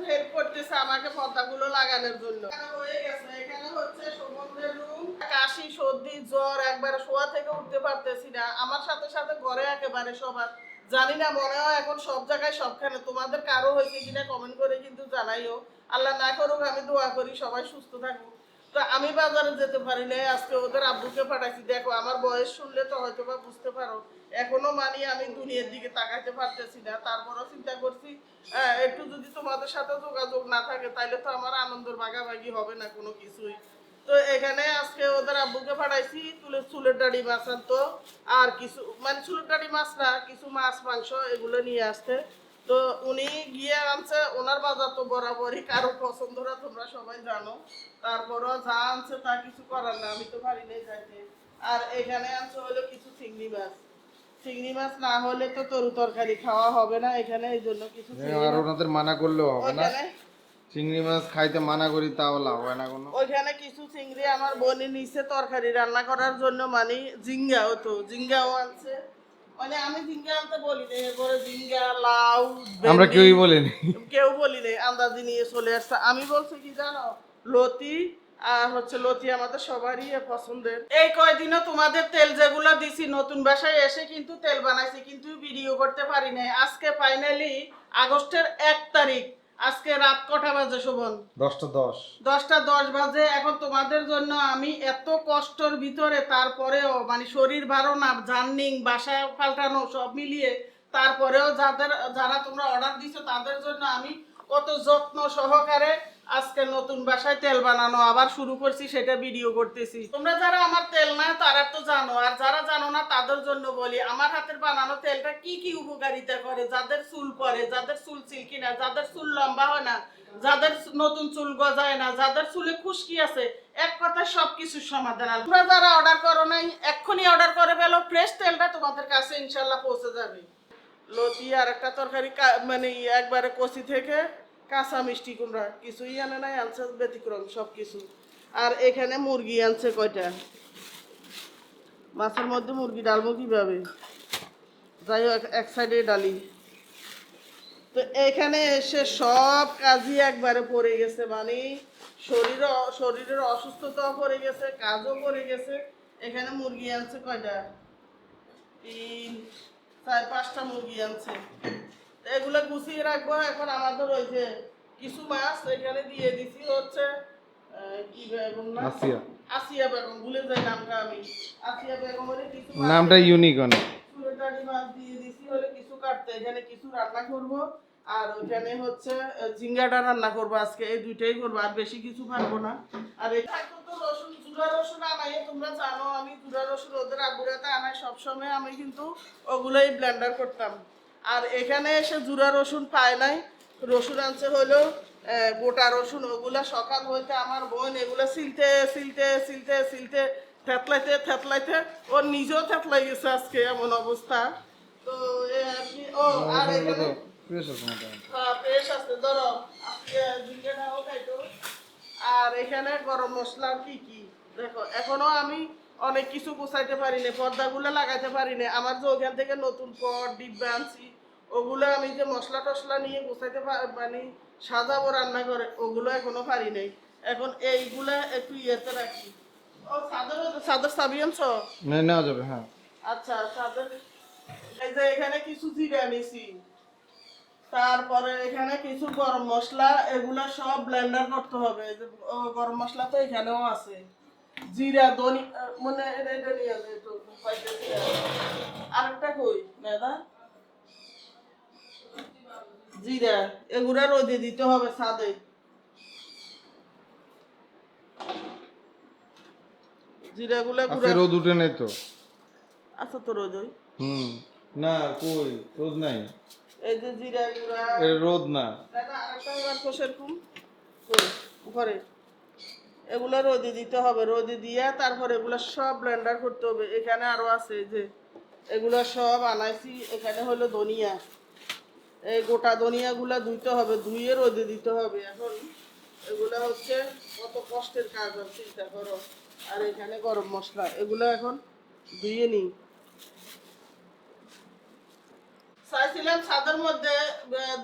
Help করতেছে আমাকে পর্দাগুলো লাগানোর জন্য। হয়ে গেছে, এখানে হচ্ছে সমুদ্রের রুম। কাশি সর্দি জ্বর একবারে শোয়া থেকে উঠতে পারতেছি না। আমার সাথে সাথে ঘরে একেবারে সবার, জানি না মনে হয় এখন সব জায়গায় সবখানে। তোমাদের কারো হয়েছে কিনা কমেন্ট করে কিন্তু জানাইও। আল্লাহ না করুক, আমি দোয়া করি সবাই সুস্থ থাকুক। তো আমি বাজারে যেতে পারি নাই, আজকে ওদের আব্বুকে পাঠাইছি। দেখো আমার বয়স শুনলে তো হয়তো বা বুঝতে পারো, এখনো মানি আমি দুনিয়ার দিকে তাকাইতে পারতেছি না। তারপরও চিন্তা করছি একটু যদি তোমাদের সাথে যোগাযোগ না থাকে তাইলে তো আমার আনন্দের ভাগাভাগি হবে না কোনো কিছুই। তো এখানে আজকে ওদের আব্বুকে পাঠাইছি চুলের ডাড়ি মাছ আনতো, আর কিছু মানে চুলের ডাড়ি মাছ না, কিছু মাছ মাংস এগুলো নিয়ে আসতে। তো উনি গিয়ে আনছে, ওনার বাজার তো বরাবরই কারো পছন্দ না, তোমরা সবাই জানো। তারপরও যা আনছে তা কিছু করার না, আমি তো পারি নাই যাইতে। আর এখানে আনছে হলো কিছু চিংড়ি মাছ। চিংড়ি মাছ না হলে তো তরু তরকারি খাওয়া হবে না এখানে, এই জন্য কিছু আর ওনাদের মানা করলেও হবে না, ওইখানে চিংড়ি মাছ খাইতে মানা করি তাও লাভ হয় না কোনো। ওইখানে কিছু চিংড়ি আমার বোনের নিচে তরকারি রান্না করার জন্য, মানে জিঙ্গাও তো জিঙ্গাও আনছে। মানে আমি জিঙ্গা আনতে বলি না, এরপরে জিঙ্গা লাউ আমরা ভেন্ডি কেউই বলিনি। কেউ বলি নেই, আন্দাজি নিয়ে চলে আসছে। আমি বলছি কি জানো, লতি আর হচ্ছে লতি আমাদের সবারই পছন্দের। এই কয়দিনও তোমাদের তেল যেগুলো দিছি নতুন বাসায় এসে কিন্তু তেল বানাইছি, কিন্তু ভিডিও করতে পারি নাই। আজকে ফাইনালি আগস্টের 1 তারিখ, আজকে রাত কটা বাজে শোভন? 10টা 10। 10টা 10 বাজে। এখন তোমাদের জন্য আমি এত কষ্টের ভিতরে, তারপরেও মানে শরীর ভালো না, জার্নিং বাসা পাল্টানো সব মিলিয়ে, তারপরেও যারা তোমরা অর্ডার দিছো তাদের জন্য আমি কত যত্ন সহকারে আজকে নতুন বাসায় তেল বানানো আবার শুরু করছি, সেটা ভিডিও করতেছি। তোমরা যারা আমার তেল না তারা তো জানো, আর যারা জানো না তাদের জন্য বলি আমার হাতের বানানো তেলটা কি কি উপকারিতা করে। যাদের চুল পড়ে, যাদের চুল সিল্কি না, যাদের চুল লম্বা হয় না, যাদের নতুন চুল গজায় না, যাদের চুলে খুশকি আছে, এক কথায় সবকিছুর সমাধান। তোমরা যারা অর্ডার করো নাই এক্ষুনি অর্ডার করে ফেলো, ফ্রেশ তেলটা তোমাদের কাছে ইনশাল্লাহ পৌঁছে যাবে। লতি আর একটা তরকারি মানে একবারে কচি থেকে কাঁচা মিষ্টি কুমড়া, কিছুই আনে নাই, আনছে ব্যতিক্রম সব কিছু। আর এখানে মুরগি আনছে কয়টা, মাছের মধ্যে মুরগি ডালবো কিভাবে, যাই হোক এক সাইডে ডালি। তো এখানে এসে সব কাজই একবারে পড়ে গেছে, মানে শরীরের অসুস্থতাও পড়ে গেছে, কাজও পড়ে গেছে। এখানে মুরগি আনছে কয়টা, 3 4 5টা মুরগি আনছে। এগুলো গুছিয়ে রাখবো। এখন আমাদের ওই যে কিছু মাছ এখানে দিয়ে দিছি হচ্ছে কি বেগম না, আসিয়া। আসিয়া বেগম, ভুলে যাই নামটা আমি। আসিয়া বেগমের কিছু মাছ, নামটা ইউনিক অনেক। চুলেটারি মাছ দিয়ে দিছি হলে কিছু কাটতে, এখানে কিছু রান্না করব। আর ওইখানে হচ্ছে ঝিঙ্গাটা রান্না করবো আজকে, এই দুইটাই করবো, আর বেশি কিছু পারবো না। আর এখানে তো রসুন, জুড়া রসুন আনাই, তোমরা জানো আমি জুড়া রসুন ওদের আগুরাতে আনাই সবসময়, আমি কিন্তু ওগুলোই ব্লেন্ডার করতাম। আর এখানে এসে জুড়া রসুন পায় নাই, রসুন আনছে হলো গোটা রসুন। ওগুলা সকাল হইতে আমার বোন এগুলো সিলতে সিলতে সিলতে সিলতে থেতলাইতে থেতলাইতে ওর নিজেও থেতলাই গেছে আজকে, এমন অবস্থা। তো আর কি। ও আর এখানে পেশ আছে, ধরো আজকে ঝিঙ্গাটাও খাইতো। আর এখানে গরম মশলা কি কি দেখো, এখনো আমি অনেক কিছু গুছাইতে পারি না, পর্দাগুলো লাগাইতে পারি না। আমার যে ওখান থেকে নতুন পট ডিব্বা আনছি, ওগুলো আমি যে মশলা টসলা নিয়ে গুছাইতে মানে সাজাবো রান্না করে, ওগুলো এখনো পারি নাই। এখন এইগুলা একটু ইয়েতে রাখি। ও চাদর চাবি আনছো? নেওয়া যাবে, হ্যাঁ। আচ্ছা চাদর। এই যে এখানে কিছু জিরা নিছি, তারপরে এখানে কিছু গরম মশলা, এগুলা সব ব্লেন্ডার করতে হবে। এই যে গরম মশলা তো এখানেও আছে, জিরা ধনি মানে এটা নিয়ে আসে তো পাইতেছি না। আরেকটা কই দাদা, জিরা এগুলা রোদে দিতে হবে ছাদে। জিরাগুলা গুঁড়া রোদ উঠে নেই তো। আচ্ছা তো রোদ ওই না, কই রোদ নাই, এই যে জিরা গুঁড়া রোদ না দাদা। আরেকটা এবার সেরকম উপরে এগুলো রোদে দিতে হবে, রোদে দিয়ে তারপর এগুলো সব ব্লেন্ডার করতে হবে। এখানে আরো আছে যে এগুলো সব আনাইছি। এখানে হলো ধনিয়া, এই গোটা ধনিয়াগুলো ধুইতে হবে, ধুয়ে রোদে দিতে হবে। এখন এগুলো হচ্ছে কত কষ্টের কাজ, আর চিন্তা করো। আর এখানে গরম মশলা, এগুলো এখন ধুয়ে নিই। চাইছিলাম ছাদের মধ্যে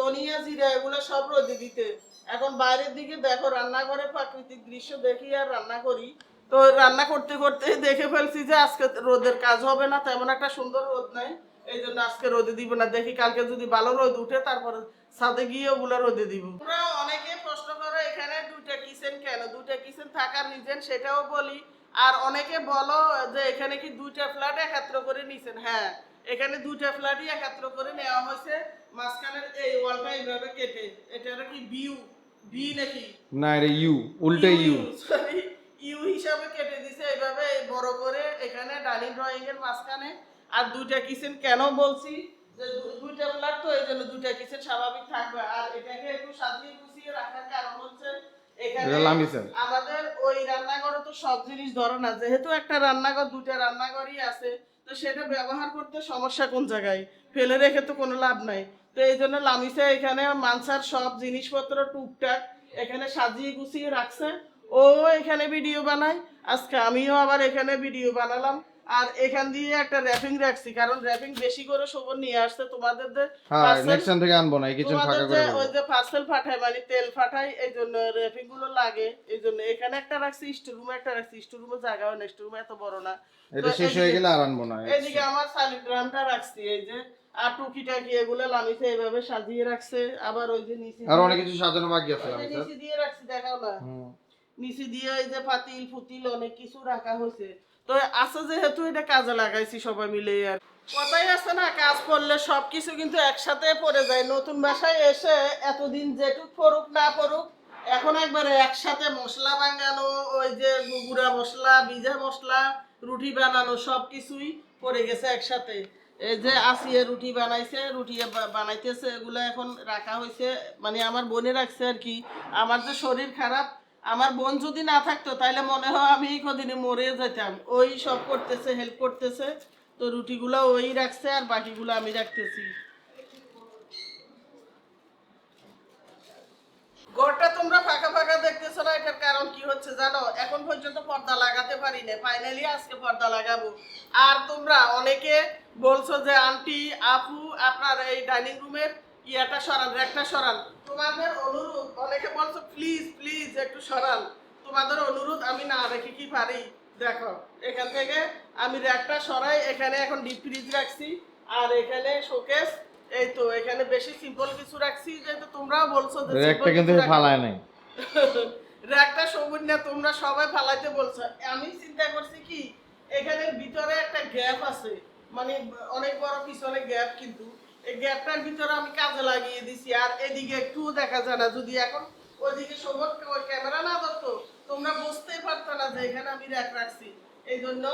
ধনিয়া জিরা এগুলো সব রোদে দিতে। এখন বাইরের দিকে দেখো রান্নাঘরে প্রাকৃতিক দৃশ্য দেখি আর রান্না করি। তো রান্না করতে করতে দেখে ফেলছি যে আজকে রোদের কাজ হবে না, তেমন একটা সুন্দর রোদ নাই। এই জন্য আজকে রোদে দিব না, দেখি কালকে যদি ভালো রোদ উঠে তারপরে ছাদে গিয়ে ওগুলো রোদে দিব। তোমরা অনেকে প্রশ্ন করো এখানে দুইটা কিচেন কেন, দুইটা কিচেন থাকার রিজন সেটাও বলি। আর অনেকে বলো যে এখানে কি দুইটা ফ্ল্যাট একাত্র করে নিছেন। হ্যাঁ, এখানে দুইটা ফ্ল্যাটই একাত্র করে নেওয়া হয়েছে। মাঝখানের এই ওয়ালটা এইভাবে কেটে, এটা কি বিউ বি নাকি না, এটা ইউ, উল্টে ইউ। সরি, ইউ হিসাবে কেটে দিছে এইভাবে বড় করে এখানে ডাইনিং ড্রয়িং এর মাঝখানে। আর দুইটা কিচেন কেন বলছি যে দুইটা ফ্ল্যাট তো এই জন্য দুইটা কিচেন স্বাভাবিক থাকবে। আর এটাকে একটু সাজিয়ে গুছিয়ে রাখার কারণ হচ্ছে এখানে এটা লামিছে। আমাদের ওই রান্নাঘরে তো সব জিনিস ধরো না, যেহেতু একটা রান্নাঘর দুইটা রান্নাঘরই আছে, তো সেটা ব্যবহার করতে সমস্যা কোন জায়গায়, ফেলে রেখে তো কোনো লাভ নাই। তো এই জন্য লামিসা এখানে মানসার সব জিনিসপত্র টুকটাক এখানে সাজিয়ে গুছিয়ে রাখছে। ও এখানে ভিডিও বানায়, আজকে আমিও আবার এখানে ভিডিও বানালাম। আর এখান দিয়ে একটা র্যাপিং রাখছি, কারণ র্যাপিং বেশি করে শোভন নিয়ে আসছে তোমাদের হ্যাঁ, নেক্সট টাইম থেকে আনবো না, এই কিচেন ফাঁকা করে দেবো। ওই যে পার্সেল পাঠায় মানে তেল পাঠায়, এই জন্য র্যাপিং গুলো লাগে। এই জন্য এখানে একটা রাখছি, স্টোরুমে একটা রাখছি। স্টোরুমে জায়গা হয় না, স্টোরুমে এত বড় না। এটা শেষ হয়ে গেলে আর আনবো না। এদিকে আমার সালিগ্রামটা রাখছি, এই যে আর টুকিটাকি এগুলো লামিছে এইভাবে সাজিয়ে রাখছে। আবার ওই যে নিচে আর অনেক কিছু সাজানো বাকি আছে আমি স্যার। নিচে দিয়ে রাখছি, দেখাও না। নিচে দিয়ে এই যে পাতিল ফুতিল অনেক কিছু রাখা হয়েছে। তো আছে যেহেতু এটা কাজে লাগাইছি সবাই মিলে। আর কথাই আছে না, কাজ করলে সবকিছু কিন্তু একসাথে পড়ে যায়। নতুন বাসায় এসে এতদিন যেটুক পড়ুক না পড়ুক, এখন একবারে একসাথে মশলা বানানো, ওই যে গুঁড়া মশলা ভিজা মশলা রুটি বানানো সবকিছুই পড়ে গেছে একসাথে। এই যে আসিয়ে রুটি বানাইছে, রুটি বানাইতেছে, এগুলো এখন রাখা হয়েছে। মানে আমার বোনে রাখছে আর কি। আমার যে শরীর খারাপ, আমার বোন যদি না থাকতো তাহলে মনে হয় আমি কদিনে মরে যেতাম। ওই সব করতেছে, হেল্প করতেছে। তো রুটিগুলো ওই রাখছে আর বাকিগুলো আমি রাখতেছি। ঘরটা তোমরা ফাঁকা ফাঁকা দেখতেছো না, এটার কারণ কি হচ্ছে জানো? এখন পর্যন্ত পর্দা লাগাতে পারি না, ফাইনালি আজকে পর্দা লাগাবো। আর তোমরা অনেকে বলছো যে আন্টি আপু আপনার এই ডাইনিং রুমের ইয়াটা সরান, র্যাকটা সরান। তোমাদের অনুরোধ, অনেকে বলছো প্লিজ প্লিজ একটু সরান। তোমাদের অনুরোধ আমি না রেখে কি পারি? দেখো এখান থেকে আমি র্যাকটা সরাই, এখানে এখন ডিপ ফ্রিজ রাখছি। আর এখানে শোকেস। এই তো এখানে বেশি সিম্পল কিছু রাখছি, যেহেতু তোমরাও বলছো যে একটা কিন্তু ফালায় নাই। র্যাকটা সবুজ না, তোমরা সবাই ফালাইতে বলছো। আমি চিন্তা করছি কি এখানের ভিতরে একটা গ্যাপ আছে, মানে অনেক বড় পিছনে গ্যাপ, কিন্তু এই গ্যাপটার ভিতরে আমি কাজে লাগিয়ে দিছি। আর এদিকে একটু দেখা যায় না, যদি এখন ওইদিকে সবুজ ক্যামেরা না ধরতো তোমরা বুঝতেই পারতো না যে এখানে আমি র্যাক রাখছি। এই জন্য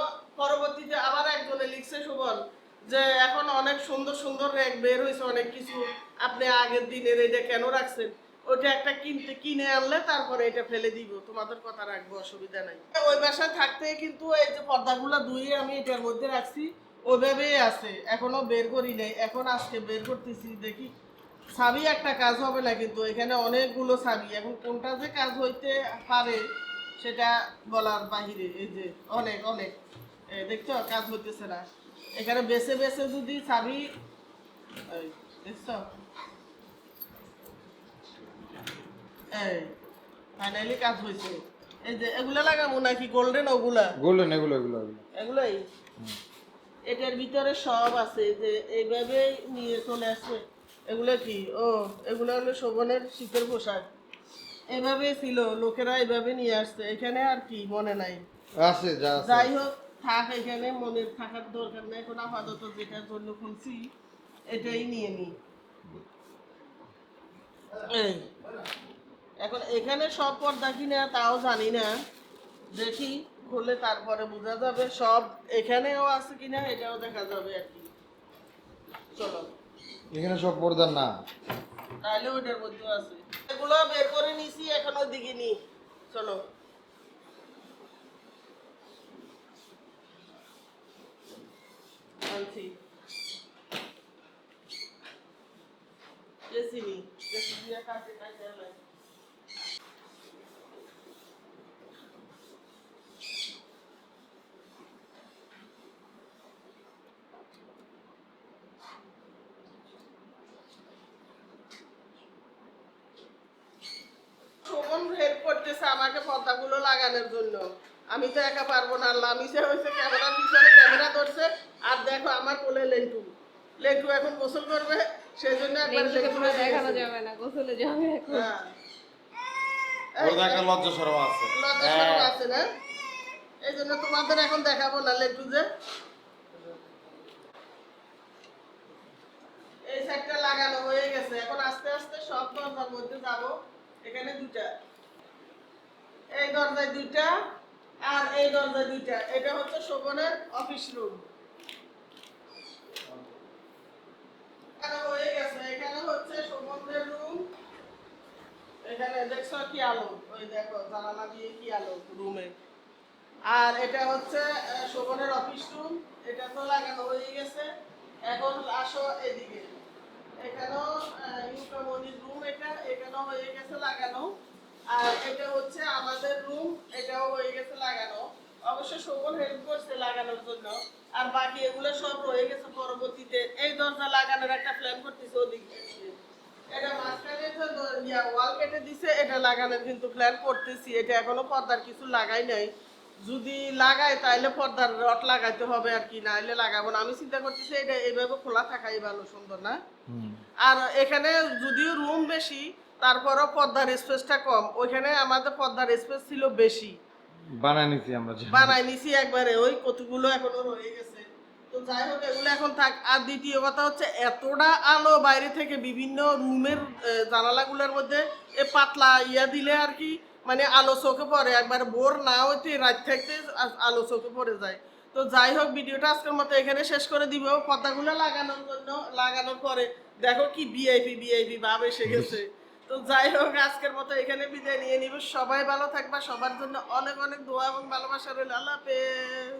পরবর্তীতে আবার একজনে লিখছে শোভন যে এখন অনেক সুন্দর সুন্দর র্যাক বের হয়েছে, অনেক কিছু আপনি আগের দিনের এটা কেন রাখছেন? ওটা একটা কিনে আনলে তারপরে এটা ফেলে দিব, তোমাদের কথা রাখবো, অসুবিধা নাই। ওই বাসায় থাকতে কিন্তু এই যে পর্দাগুলো ধুয়ে আমি এটার মধ্যে রাখছি, ওইভাবেই আছে, এখনো বের করি নাই। এখন আজকে বের করতেছি, দেখি ছাবি একটা কাজ হবে না, কিন্তু এখানে অনেকগুলো ছাবি, এখন কোনটা যে কাজ হইতে পারে সেটা বলার বাহিরে। এই যে অনেক অনেক দেখছো কাজ হইতেছে না, এখানে বেছে বেছে যদি ছাবি দেখছো। এই ফাইনালি কাজ হয়েছে। এই যে এগুলা লাগাবো নাকি গোল্ডেন? ওগুলা গোল্ডেন, এগুলো এগুলো এগুলাই এটার ভিতরে সব আছে, যে এইভাবে নিয়ে চলে আসছে। এগুলো কি? ও এগুলো হলো শোভনের শীতের পোশাক, এভাবে ছিল, লোকেরা এভাবে নিয়ে আসছে। এখানে আর কি মনে নাই, আছে যা আছে। যাই হোক থাক, এখানে মনে থাকার দরকার নেই। এখন আপাতত যেটার জন্য খুলছি এটাই নিয়ে নি। এই এখন এখানে সব পর্দা কিনা তাও জানি না, দেখি খুললে তারপরে বোঝা যাবে। সব এখানেও আছে কিনা এটাও দেখা যাবে আর কি। চলো এখানে সব পর্দা না, তাহলে ওইটার মধ্যে আছে, এগুলো বের করে নিছি, এখন ওইদিকে নি। চলো আনছি রেসিনি রেসিপিয়া কাটে কাটে আলাই। গেছে আমাকে পর্দাগুলো লাগানোর জন্য। আমি তো একা পারবো না, লামিসে হয়েছে ক্যামেরার পিছনে ক্যামেরা ধরছে। আর দেখো আমার কোলে লেন্টু, লেন্টু এখন গোসল করবে, সেই জন্য একবার লেন্টুকে লেন্টু পুরো দেখানো যাবে না, গোসলে যাবে এখন। হ্যাঁ ওর তো একটা লজ্জা শরম আছে। লজ্জা শরম আছে না, এই জন্য তোমাদের এখন দেখাবো না লেন্টু যে। এই সাইডটা লাগানো হয়ে গেছে, এখন আস্তে আস্তে সব দরজার মধ্যে যাব। এখানে দুটা, এই দরজায় দুইটা আর এই দরজায় দুইটা। এটা হচ্ছে শোভনের অফিস রুম। এখানে হয়ে গেছে, এখানে হচ্ছে শোভনের রুম। এখানে দেখছো কি আলো, ওই দেখো জানালা দিয়ে কি আলো রুমে। আর এটা হচ্ছে শোভনের অফিস রুম, এটা তো লাগানো হয়ে গেছে। এখন আসো এদিকে, এখানেও ইউকামনির রুম, এটা এখানেও হয়ে গেছে লাগানো। আর এটা হচ্ছে আমাদের রুম, এটাও হয়ে গেছে লাগানো। অবশ্য শোভন হেল্প করছে লাগানোর জন্য, আর বাকি এগুলো সব রয়ে গেছে পরবর্তীতে। এই দরজা লাগানোর একটা প্ল্যান করতেছে ওদিকে, এটা মাঝখানে যে ওয়াল কেটে দিছে, এটা লাগানোর কিন্তু প্ল্যান করতেছি। এটা এখনো পর্দার কিছু লাগাই নাই, যদি লাগাই তাহলে পর্দার রড লাগাইতে হবে আর কি, নাহলে লাগাবো না। আমি চিন্তা করতেছি এটা এইভাবে খোলা থাকাই ভালো, সুন্দর না? আর এখানে যদিও রুম বেশি, তারপরও পর্দার স্পেসটা কম। ওইখানে আমাদের পর্দার স্পেস ছিল বেশি, বানাই নিছি আমরা। বানাই নিছি একবারে, ওই কতগুলো এখনো রয়ে গেছে। তো যাই হোক এগুলো এখন থাক। আর দ্বিতীয় কথা হচ্ছে এতটা আলো বাইরে থেকে বিভিন্ন রুমের জানালাগুলোর মধ্যে এ পাতলা ইয়া দিলে আর কি, মানে আলো চোখে পড়ে, একবার বোর না হইতে রাত থাকতে আলো চোখে পড়ে যায়। তো যাই হোক ভিডিওটা আজকের মতো এখানে শেষ করে দিব। পর্দাগুলো লাগানোর জন্য, লাগানোর পরে দেখো কি ভিআইপি ভিআইপি ভাব এসে গেছে। তো যাই হোক আজকের মতো এখানে বিদায় নিয়ে নিব। সবাই ভালো থাকবা, সবার জন্য অনেক অনেক দোয়া এবং ভালোবাসা রইল। আল্লাহ হাফেজ।